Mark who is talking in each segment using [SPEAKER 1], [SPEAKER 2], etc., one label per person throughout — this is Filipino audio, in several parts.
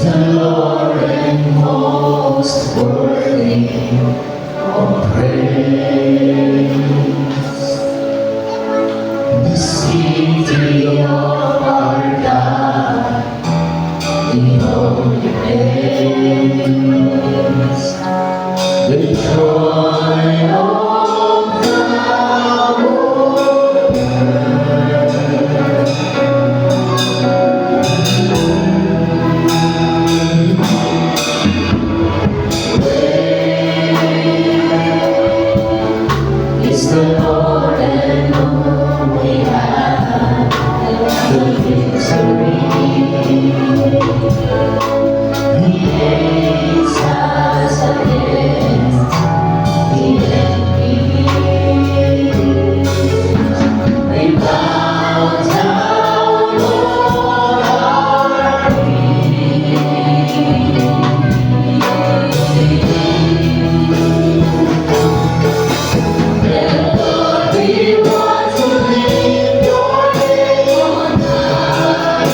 [SPEAKER 1] the Lord and most worthy of praise. The city of our God, the holy place, the joy of the world. Is the Lord and only have the victory. He hates us against the enemy. We bow down on our knees. We want to lift your name on high.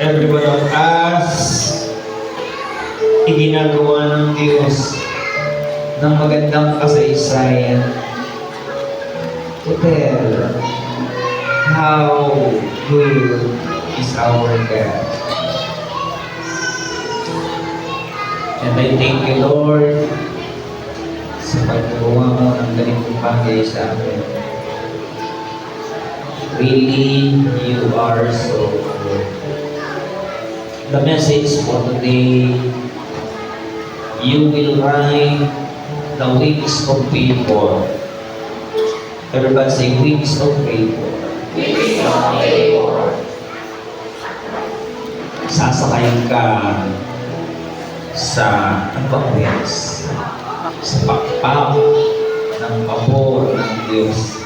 [SPEAKER 2] every one of us, iginagawa ng Diyos ng magandang kasaysayan to tell how good is our God. And I thank you, Lord, sa paggawa mo ng ganitong bagay sa akin. Really, you are so good. The message for today, you will ride the wings of favor. Everybody say, wings of favor.
[SPEAKER 1] Wings of favor.
[SPEAKER 2] Sasakayin ka sa wings, sa pakpak ng pabor ng Diyos.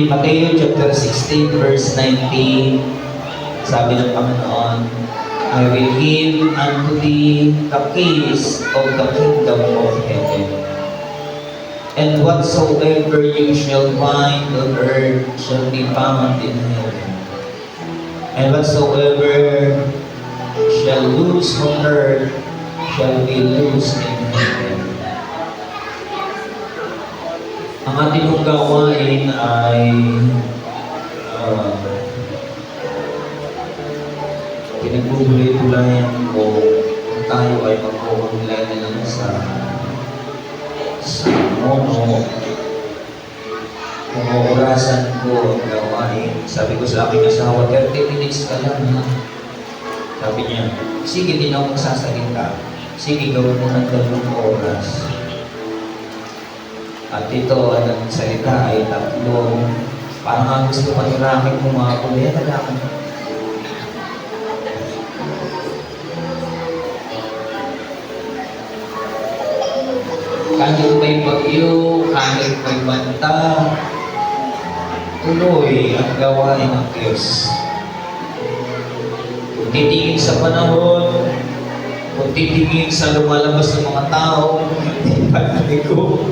[SPEAKER 2] In Matthew chapter 16 verse 19, sabi ng Panginoon, I will give unto thee the keys of the kingdom of heaven. And whatsoever you shall bind on earth shall be bound in heaven. And whatsoever shall loose on earth shall be loosed in heaven. Ang ating mong gawain ay pinagbubulay-bulayan ko kung tayo ay magkukulay na lang sa mono. Kung orasan ko ang gawain, sabi ko sa aking asawa, 30 minutes ka lang ha. Sabi niya, sige din ako magsasalita. Sige, gawin mo ng 2 oras. At ito, ang salita ay 3. Parang ang gusto manirakin mo mga kulay na lang. Kahit may bagyo, kahit may banta, tuloy ang gawain ng Diyos. Kung titingin sa panahon, kung titingin sa lumalabas ng mga tao, hindi paligo.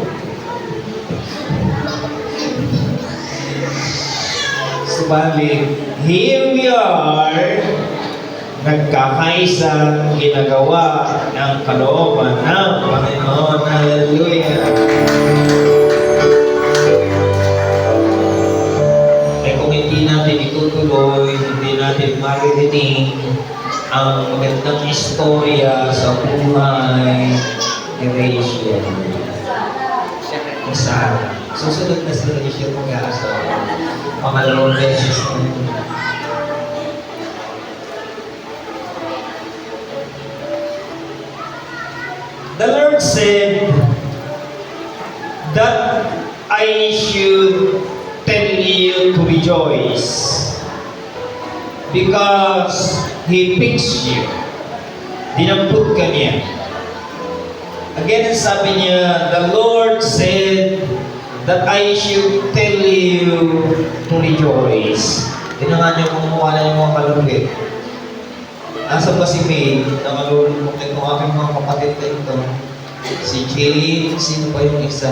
[SPEAKER 2] Subalit, here we are, nagkakaisang ginagawa ng kalooban ng Panginoon. Hallelujah! Eh kung hindi natin itutuloy, hindi natin maririnig ang magandang istorya sa buhay ni Rachel. Isa, susunod na si Rachel mag-aasawa. Pangalawang beses na. The Lord said that I should tell you to rejoice because He picks you. Dinampot ka niya. Again, sabi niya, the Lord said that I should tell you to rejoice. Tinangan niyo kung mawala yung mga kalungkit. Asa ba si May? Nakalulong kung aking mga kapatid na ito. Si Jane, sino pa yung isa?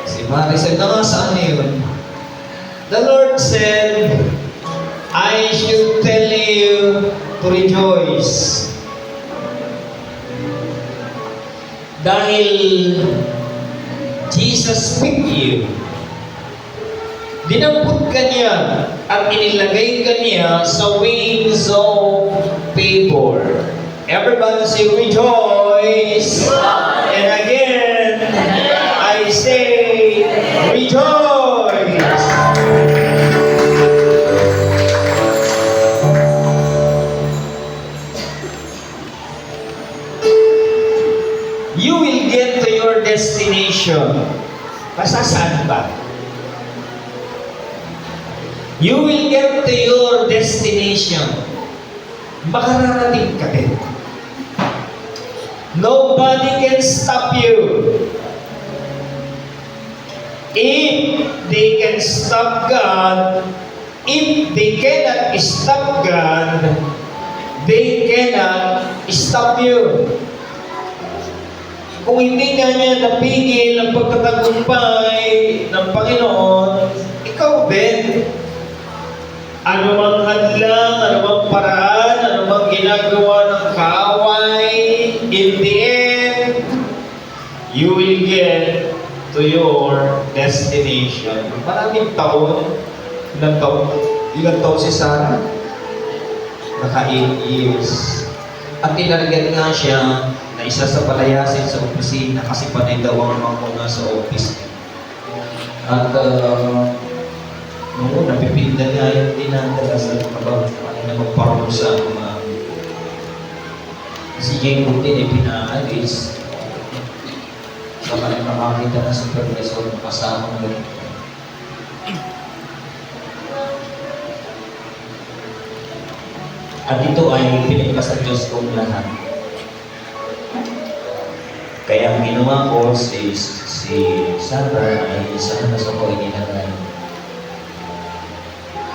[SPEAKER 2] Si Maricel, saan na yun? The Lord said, I should tell you to rejoice. Dahil Jesus picked you. Dinampot ka niya at inilagay ka niya sa wings of favor. Everybody say rejoice. And again, I say rejoice. You will get to your destination. Saan ba? You will get to your destination. Makararating ka din. Nobody can stop you. If they can stop God, if they cannot stop God, they cannot stop you. Kung hindi nga niya napigil ang pagtatagumpay ng Panginoon, ikaw din. Anumang hadlang, anumang paraan, anumang ginagawa ng kaaway, in the end, you will get to your destination. Maraming taon, ilang taon si Sarah? Naka 8 years. At tinarget nga siya na isa sa palayasin sa opisina kasi panay daw ang mga muna sa office. At noon, napipinda nga yung dinadala sa trabaho na magparol sa mga si Jacob din ay pinaalis. Sa kanyang makakita na supervisor kasama mo. At ito ay pinagpas sa Diyos kong lahat. Kaya ang ginawa ko si Sarah ay isa na sa ko ininagay.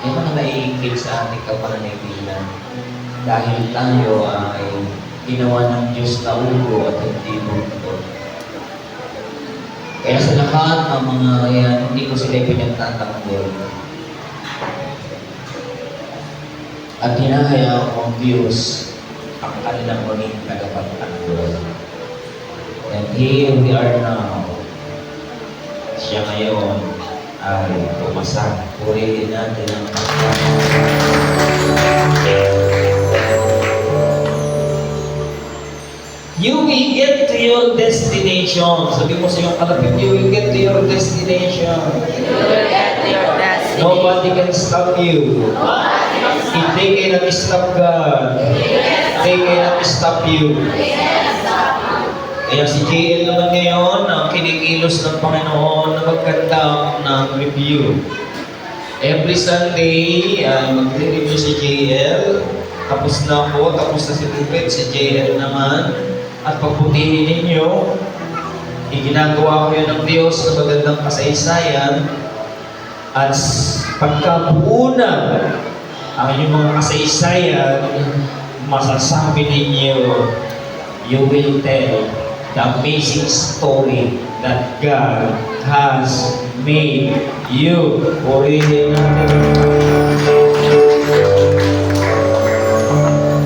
[SPEAKER 2] May mga naiingit sa ating kapananabilan dahil tayo ay ginawa ng Diyos na ulo at hindi mundo. Kaya sa lahat ng mga yan, hindi ko sila pinagtatanggol. At hinahayaan ko ang Diyos ang kanilang maging tagapagtanggol. And here we are now. Siya ngayon ay pumasak. Purihin natin ang You will get to your destination. Sabi mo sa iyong kalapit, you will get to your destination.
[SPEAKER 1] You will get to your destination.
[SPEAKER 2] Nobody can stop you. If they cannot stop God, they cannot stop you. Kaya si JL naman ngayon ang kinikilos ng Panginoon na magkanta ng review. Every Sunday, magre-review si JL. Tapos na ako, tapos na si Rupert, si JL naman. At pagputihin ninyo, iginagawa ko yun ng Diyos sa magandang kasaysayan. At pagkabuo na ang inyong mga kasaysayan, masasabi ninyo, you will tell the amazing story that God has made you. Purihin natin.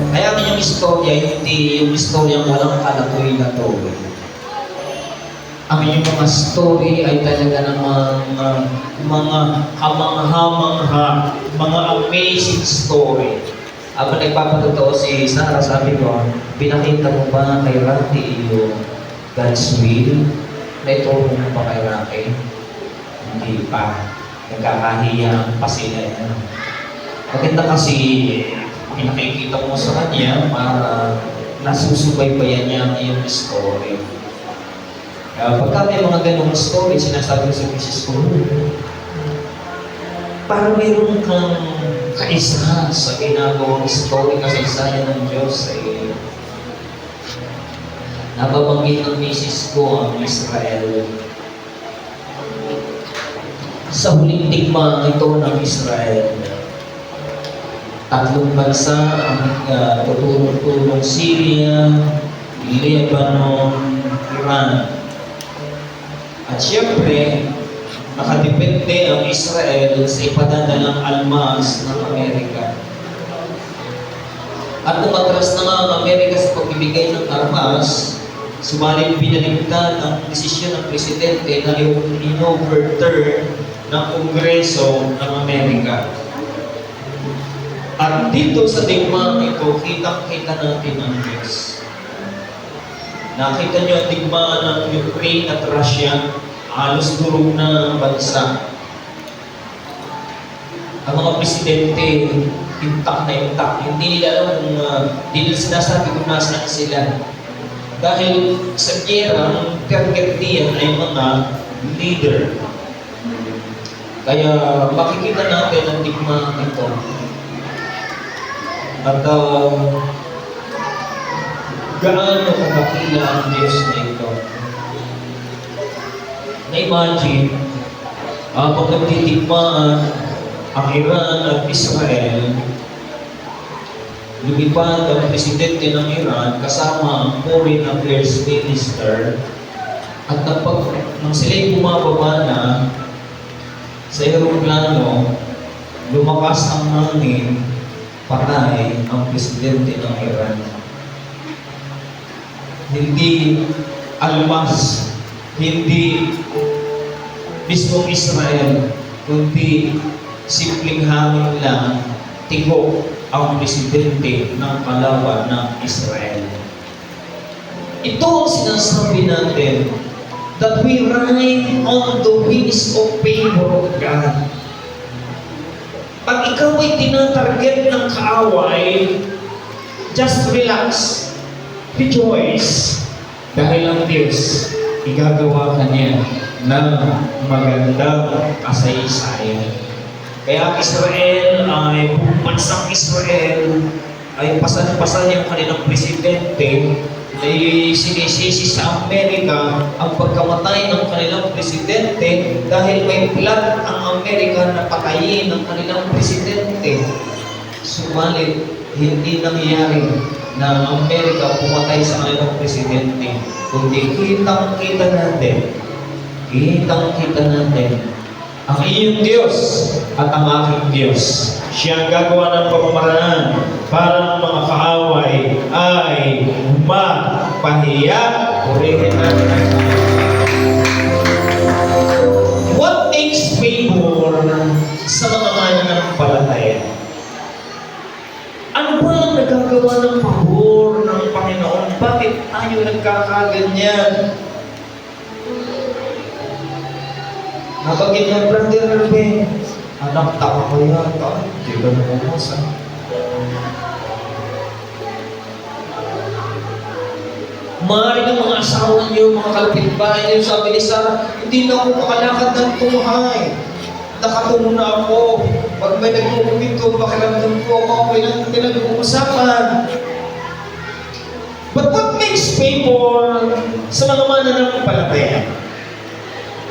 [SPEAKER 2] Kaya ang inyong istorya, hindi yung istoryang walang kalatoy-latoy. Ang inyong mga story ay talaga ng mga kamangha-mangha, mga amazing story. Habang nagpapatotoo si Sarah, sabi ko, pinakita mo ba kay Rocky yung God's will? Naituro mo ba kay Rocky? Hindi pa. Nagkakahiya pa sila. Maganda kasi pinakikita mo sa kanya para nasusubaybayan niya ang iyong story. Pagka may mga ganong story, sinasabi sa Mrs. ko, parang mayroon kang kaisa sa ginagawang story kasaysayan ng Diyos ay nababanggit ng Mrs. ko ang Israel. Sa huling digmaan ito ng Israel, tatlong bansa ang tutulong-tulong: Syria, Lebanon, Iran. At siyempre, nakadepende ang Israel sa ipadadalang almas ng Amerika. At umatras na nga ang Amerika sa pagbibigay ng armas, subalit binaligtad ang desisyon ng presidente na in-overturn ng Kongreso ng Amerika. At dito sa digmaan ito, kitang-kita natin ang Diyos. Nakita niyo ang digmaan ng Ukraine at Russia, halos durog na ang bansa. Ang mga presidente, intak na intak. Hindi nila alam kung, hindi nila sinasabi kung nasaan sila. Dahil sa gera, ang target niyan ay mga leader. Kaya makikita natin ang digmaan ito. At gaano kakakila ang Diyos na ito. Na-imagine, pag nagtitigmaan ang Iran at Israel, lumipad ang presidente ng Iran kasama ang Foreign Affairs Minister at nang sila'y bumababa na sa aeroplano, lumakas ang hangin, patay ang presidente ng Iran. Hindi almas, hindi mismong Israel, kundi simpleng hangin lang, tigo ang presidente ng kalaban ng Israel. Ito ang sinasabi natin, that we ride on the wings of favor of God. Pag ikaw ay tinatarget ng kaaway, just relax, rejoice, dahil ang Diyos, igagawa ka niya ng magandang kasaysayan. Kaya Israel ay, bansang Israel, ay pasan-pasan yung kanilang presidente, ay sinisisi sa Amerika ang pagkamatay ng kanilang presidente dahil may plan ang Amerika na patayin ng kanilang presidente. Subalit, hindi nangyayari na ang Amerika pumatay sa kanilang presidente, kundi kitang-kita natin ang iyong Diyos at ang aking Diyos. Siya ang gagawa ng pamamaraan para ang mga kaaway ay mapahiya. Purihin natin. What makes favor sa mga mananampalataya? Ano ba ang nagagawa ng pabor ng Panginoon? Bakit tayo nagkakaganyan? Nabagin ng Brother Ruben, anak, taka ko yata. Hindi ka namumasa. Maaari ng mga asawa niyo, mga kalapitbahay niyo, sabi ni Sarah, hindi na ako makalakad ng tuhay. Nakatungo na ako. Pag may nagpupumito, pakiramdam ko, okay lang pinag-uusapan. But what makes favor sa mga mananampalataya?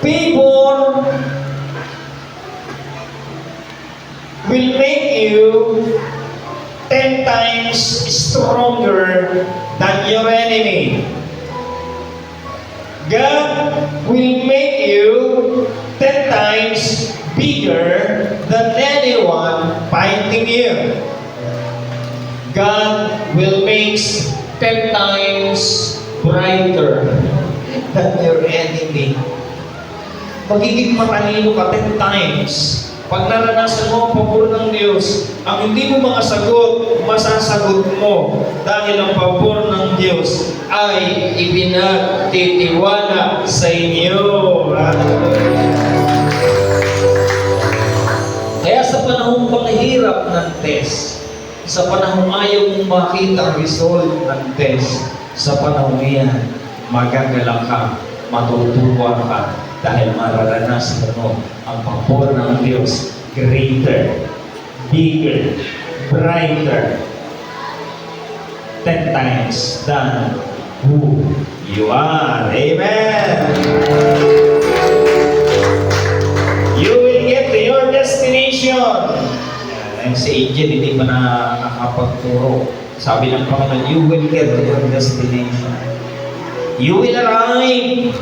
[SPEAKER 2] Favor will make you 10 times stronger than your enemy. God will make you 10 times bigger than anyone fighting you. God will make 10 times brighter than your enemy. Magiging matalino ka 10 times. Pag naranasan mo ang pabor ng Diyos, ang hindi mo mga sagot, masasagot mo dahil ang pabor ng Diyos ay ipinagtitiwala sa inyo. Kaya sa panahong panghihirap ng test, sa panahong ayaw mong makita ang result ng test, sa panahong iyan, magagalak ka, matutuwa ka, dahil mararanasan mo ang pabor ng Diyos, greater, bigger, brighter, 10 times than who you are. Amen! You will get to your destination. Ayun si Angel, hindi pa nakakapagturo. Sabi ng Panginoon, you will get to your destination. You will arrive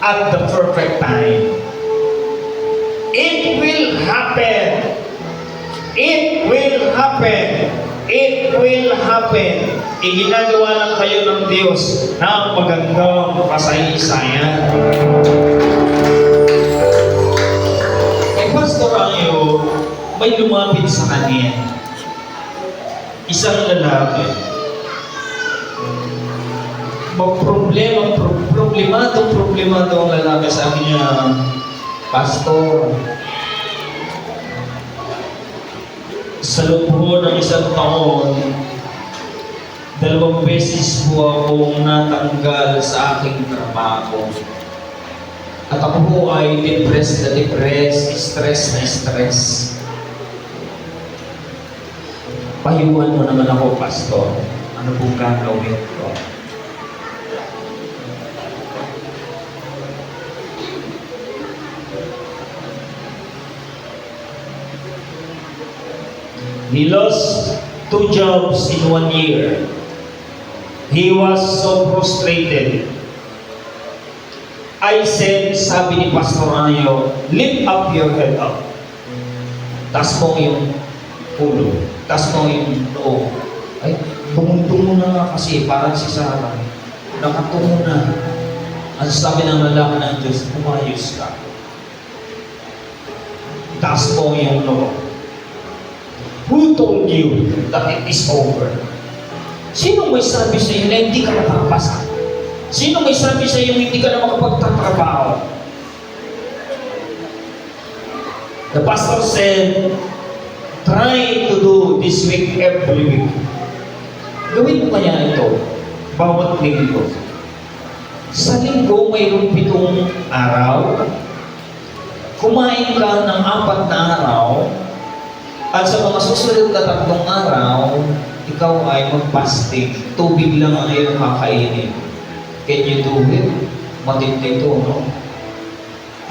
[SPEAKER 2] at the perfect time. It will happen. It will happen. It will happen. Iginagawa lang kayo ng Diyos ng magandang kasaysayan. Kay Pastor Angyo, may lumapit sa kanya. Isang lalaki. Problemado ang lalaki sa akin niya, Pastor. Sa loob po ng isang taon, 2 beses po akong natanggal sa aking trabaho. At ako po ay depressed na depressed, stress na stress. Payuhan mo naman ako, Pastor. Ano pong gagawin ko? He lost 2 jobs in 1 year. He was so frustrated. I said, sabi ni Pastor Angyo, lift up your head up. taas mo yung ulo, taas mo yung noo. Ay, tumuntungo na nga kasi, parang si Sarah. Nakatungo na. Ang sabi ng lalaki ng Diyos, umayos ka. Taas mo yung noo. Who told you that it is over? Sino may sabi sa iyo na hindi ka nakakapasa? Sino may sabi sa iyo hindi ka na makapagtatrabaho? The pastor said, try to do this week every week. Gawin mo kaya ito, bawat linggo. Sa linggo, mayroong 7 araw. Kumain ka ng 4 na araw. At sa mga susunod na 3 araw, ikaw ay mag-fasting. Tubig lang ang iyong kakainin. Can you do it? Matindi ito, no?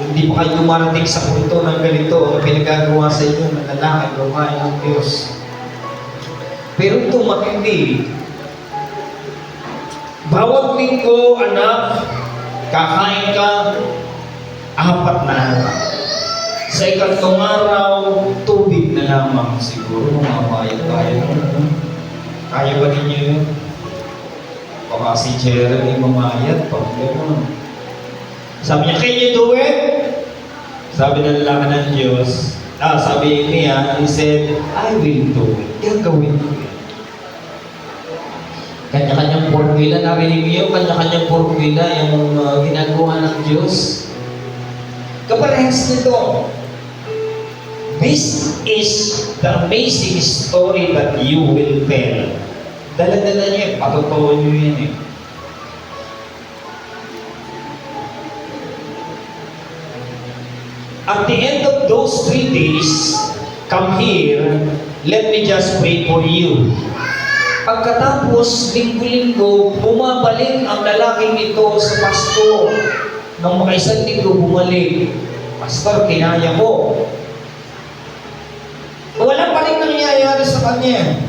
[SPEAKER 2] Hindi pa kayo dumarating sa punto ng ganito ang pinagagawa sa inyo ng lalaki, babae ng Diyos. Pero ito matindi. Bawat linggo, anak, kakain ka 4 na araw. Sa 3 araw, tubig na lamang siguro. Mamayag-bayag na. Kaya ba ninyo yun? Baka si Jeremy mamayag pag gano'n. Sabi niya, can you do it? Sabi ng lalaki ng Diyos, sabi niya, he said, I will do it. Gagawin ko yun. Kanya-kanyang formula, narinig niyo, kanya-kanyang formula yung ginagawa ng Diyos. Kaparehas nito. This is the amazing story that you will tell. Dala-dala niya, patutuwa niyo yan eh. At the end of those 3 days, come here, let me just pray for you. Pagkatapos, linggo-linggo, bumabalik ang lalaking ito sa pastor. Nang makaisang linggo, bumalik. Pastor, kinaya ko. Wala pa rin nangyayari sa kanya.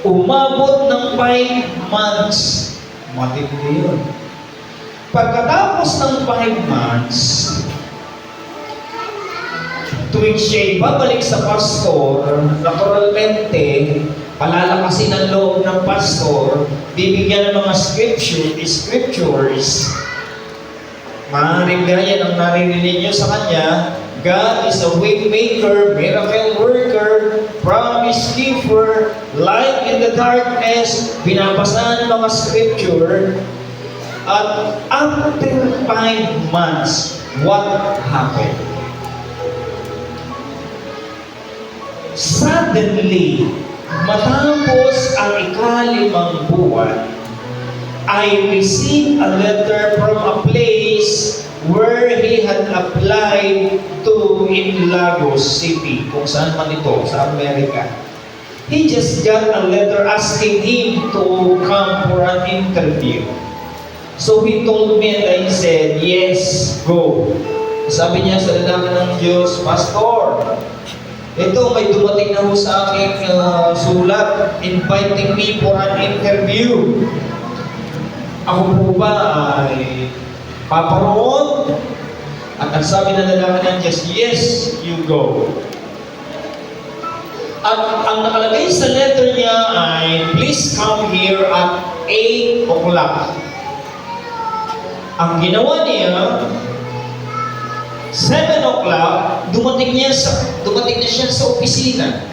[SPEAKER 2] Umabot ng 5 months. Matindi yun. Pagkatapos ng 5 months, tuwing siya'y babalik sa pastor, naturalmente, palalakasin ang loob ng pastor, bibigyan ng mga scriptures. Maaaring gaya ng naririnig niyo sa kanya, God is a way maker, miracle worker, promise keeper, light in the darkness. Binabasahan ng mga scripture. At after 5 months, what happened? Suddenly, matapos ang 5 buwan, I received a letter from a place where he had applied to in Lagos City, kung saan man ito, sa Amerika. He just got a letter asking him to come for an interview. So he told me and I said, yes, go. Sabi niya sa lalaki ng Diyos, Pastor, ito may dumating na ho sa aking sulat, inviting me for an interview. Ako po ba ay paparoon? At ang sabi na lalaki ng Diyos, yes, you go. At ang nakalagay sa letter niya ay, please come here at 8 o'clock. Ang ginawa niya, 7 o'clock, dumating na siya sa opisina.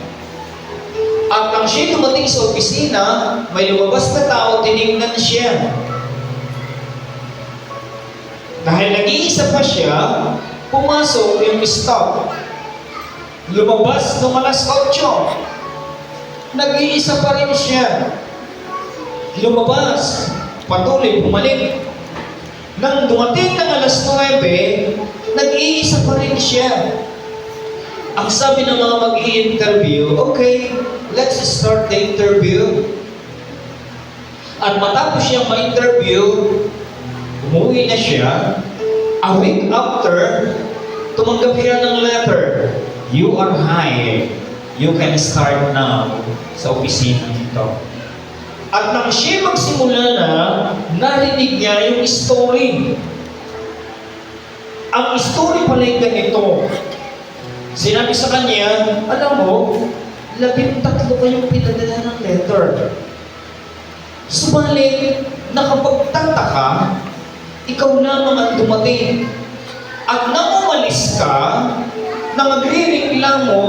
[SPEAKER 2] At nang siya dumating sa opisina, may lumabas na tao, tinignan siya. Dahil nag-iisa pa siya, pumasok yung staff. Lumabas nung alas 8. Nag-iisa pa rin siya. Lumabas, patuloy, bumalik. Nang dumating ng alas 9, nag-iisa pa rin siya. Ang sabi ng mga mag-i-interview, okay, let's start the interview. At matapos siyang ma-interview, umuwi na siya. A week after, tumanggap siya ng letter. You are hired. You can start now sa opisina nito. At nang siya magsimula na, narinig niya yung story. Ang story pala yung ganito. Sinabi sa kanya, alam mo, 13 kayong pinadala ng letter. Subalit, nakapagtataka, ikaw lamang ang dumating. At nang umalis ka, nang magre-reklamo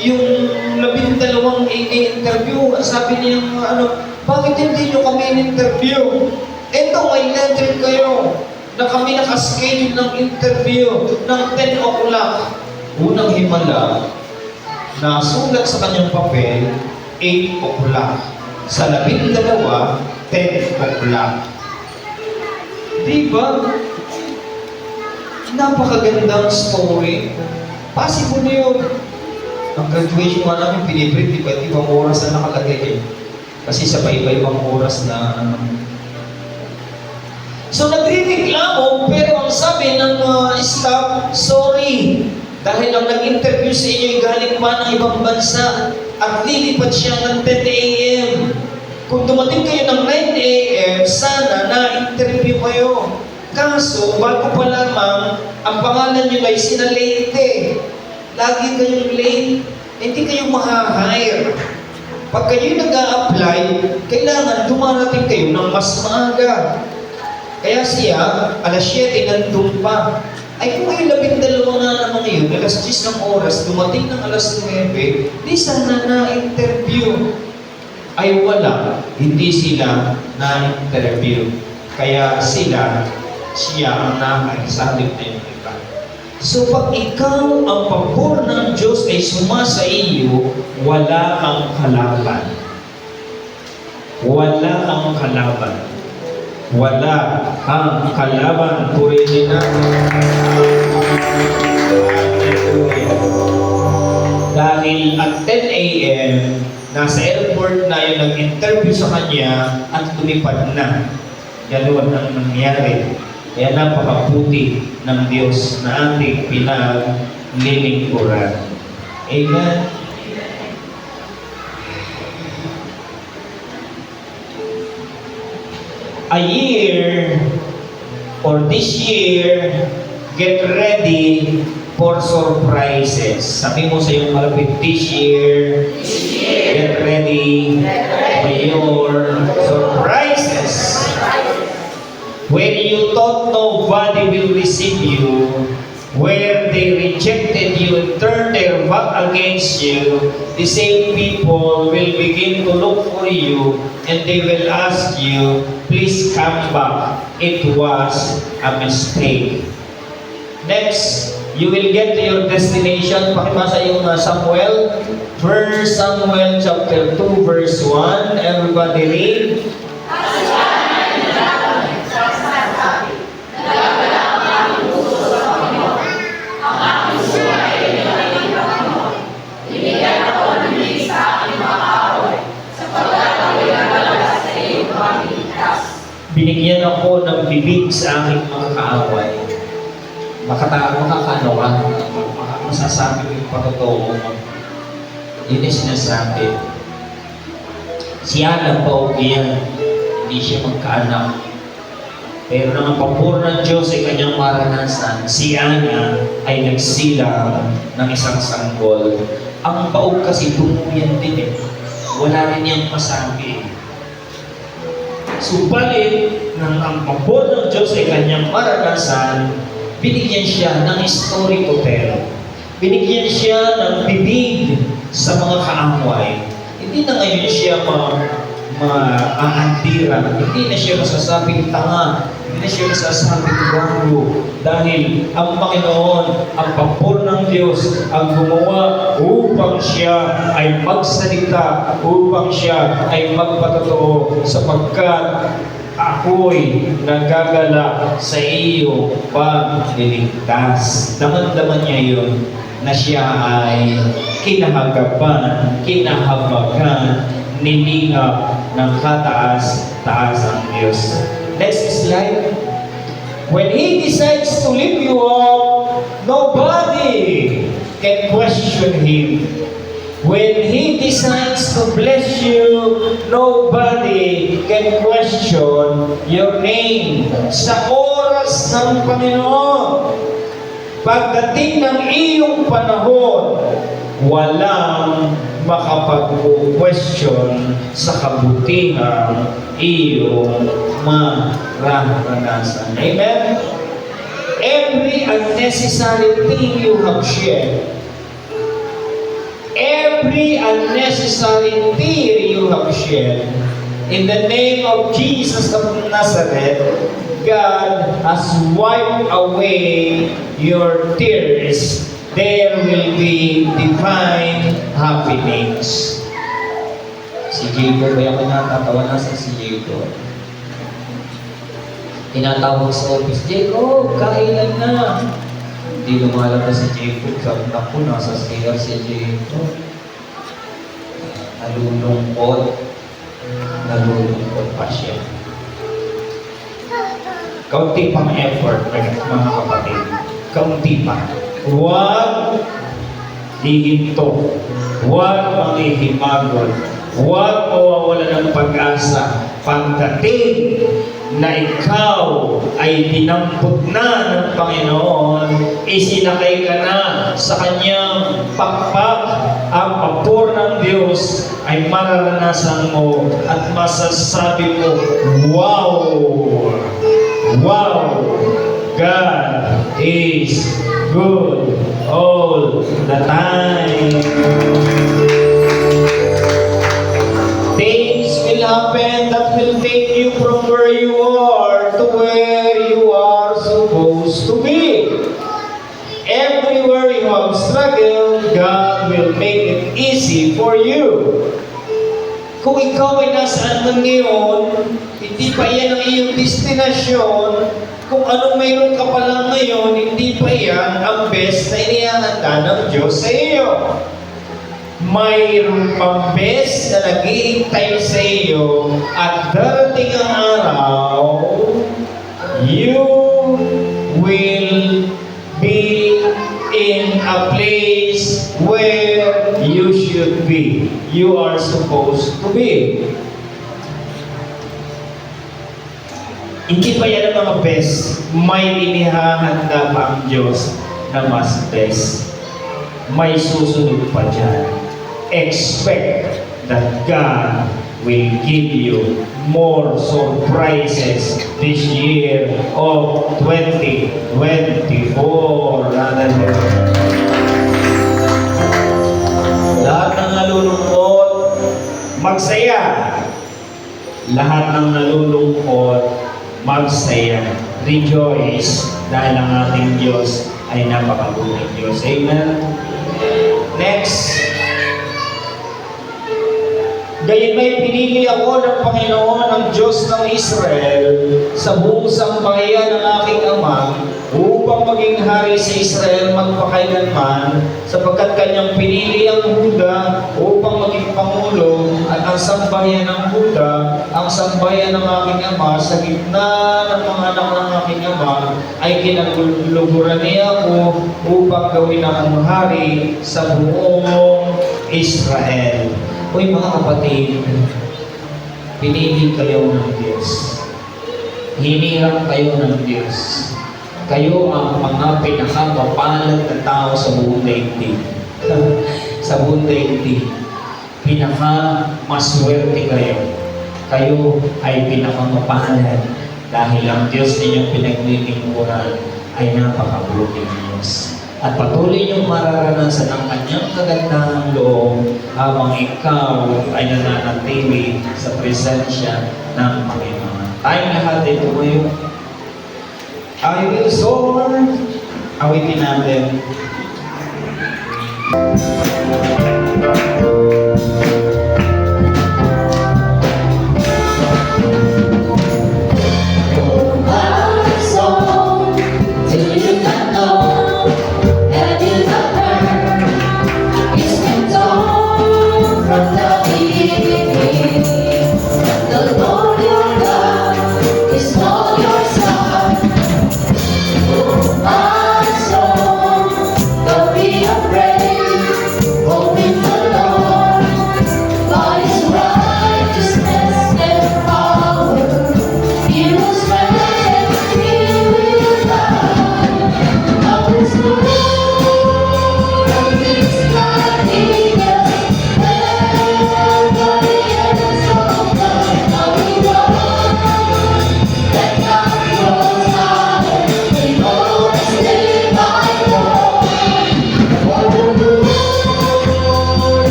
[SPEAKER 2] yung 12 i-interview, sabi niya, bakit hindi nyo kami in-interview? Eto, may letter kayo na kami nakaschedule ng interview ng 10 o'clock. Unang himala, nasulat sa kanyang papel, 8 o'clock. Sa 12, 10 o'clock. Diba? Napakagandang story. Possible na yun. Ang graduation nga namin, piniprint, ibang oras na nakalagay eh. Kasi sa iba-ibang oras na So nagre-reklamo, pero ang sabi ng staff, sorry. Dahil ang nag-interview sa inyo ay galing pa ng ibang bansa at lilipad siya ng 10 a.m. Kung dumating kayo ng 9 a.m., sana na-interview kayo. Kaso, bago pa lamang, ang pangalan nyo ay sinalate. Lagi kayong late, hindi kayo ma-hire. Pag kayo nag-a-apply, kailangan dumarating kayo ng mas maaga. Kaya siya, alas 7, nandun pa. Ay kung kayo 12 nga naman ngayon, alas 10 ng oras, dumating ng alas 9, di sana na-interview. Ay wala, hindi sila na-interview. Kaya siya ang nakaisalip na yung iba. So pag ikaw ang pabor ng Diyos ay sumasa iyo, wala kang kalaban. Wala kang kalaban. Wala kang kalaban. Purihin natin. Dahil at 10 a.m., nasa airport na yung nag-interview sa kanya at lumipad na. Ganun ang nangyari. Kaya napakabuti ng Diyos na ating pinaglilingkuran. Amen? A year, or this year, get ready for surprises. Sabi mo sa iyong malapit, this year, get ready for your surprises. When you thought nobody will receive you, where they rejected you and turned their back against you, the same people will begin to look for you and they will ask you, please come back. It was a mistake. Next, you will get to your destination. Pakibasa yung Samuel. 1 Samuel chapter 2 verse 1. Everybody read. Binigyan ako ng bibig sa aking mga kaaway. Masasabi ko yung patotoo. Yun yung sinasabi. Siya nagpaugian, hindi siya magkaanak. Pero nang ang pabor ng Diyos ay kanyang maranasan, si Ana ay nagsilang ng isang sanggol. Ang paog kasi tumuyan din eh. Wala rin niyang masabi. Subalit, nang ang pabor ng Diyos ay kanyang maranasan, binigyan siya ng story to tell. Binigyan siya ng bibig sa mga kaaway. Hindi na ngayon siya maaantiran. Hindi na siya masasabing tanga. Hindi na siya masasabing waro. Dahil ang Panginoon, ang pabor ng Diyos, ang gumawa upang siya ay magsalita, upang siya ay magpatotoo, sapagkat ako'y nagagala sa iyo pagliligtas. Daman-daman niya yun na siya ay kinahagapan, kinahabagan, nilingap ng kataas-taas ang Diyos. Next slide. When He decides to lift you up, nobody can question Him. When He decides to bless you, nobody can question your name. Sa oras ng Panginoon, Pagdating ng iyong panahon, walang makapag-question sa kabutihang iyong mararanasan. Amen? Every unnecessary thing you have shared, every unnecessary tear you have shed, in the name of Jesus of Nazareth, God has wiped away your tears. There will be divine happenings. Si Jacob, kaya ko natatawa na sa si Jacob. Tinatawag sa office, Jacob, kailan na? Hindi lumalabas si Jacob. Sabi na po, nasa CR si Jacob. Nalulungkot pa siya. Kaunti pang effort, mga kapatid. Kaunti pa. Huwag hihinto. Huwag manghihimagol. Huwag mawawala ng pag-asa. Pagdating na ikaw ay dinampot na ng Panginoon, isinakay ka na sa kanyang pakpak, ang pagpur ng Diyos ay mararanasan mo at masasabi mo, wow! Wow! God is good all the time. Things will happen that will take you from where you are to where you are supposed to be. Everywhere you have struggled, God will make it easy for you. Kung ikaw ay nasaan man ngayon, hindi pa yan ang iyong destinasyon, kung anong mayroon ka pa lang ngayon, hindi pa yan ang best na inihahanda ng Diyos sa iyo. Mayroon pang best na nag-iintay sa iyo at darating ang araw, you will be in a place where you should be. You are supposed to be. Hindi pa yan ang mga best. May inihahanda pa ang Diyos na mas best. May susunod pa dyan. Expect that God will give you more surprises this year of 2024. Lahat ng nalulungkot, magsaya. Lahat ng nalulungkot, magsaya. Rejoice dahil ang ating Diyos ay napakabuting Diyos. Amen? Next. Gayon may pinili ako ng Panginoon, ng Diyos ng Israel, sa buong sambahayan ng aking Ama, upang maging hari sa Israel magpakailanman, sapagkat kanyang pinili ang Huda upang maging pangulo, at ang sambahayan ng Huda, ang sambahayan ng aking Ama, sa gitna ng mga anak ng aking Ama, ay kinaguluguran niya ako upang gawin akong hari sa buong Israel. Uy mga kapatid, pinili kayo ng Diyos. Hinirang kayo ng Diyos. Kayo ang mga pinakamapalad na tao sa buong daigdig. Sa buong daigdig. Pinakamaswerte kayo. Kayo ay pinakamapalad dahil ang Diyos ninyong pinaglilingkuran ay napakabuting Diyos. At patuloy niyong mararanasan ang kanyang kagandahang loob habang ikaw ay nananatili sa presensya ng Panginoon. Tayong lahat ay tumayo. I will soar. Awitin natin.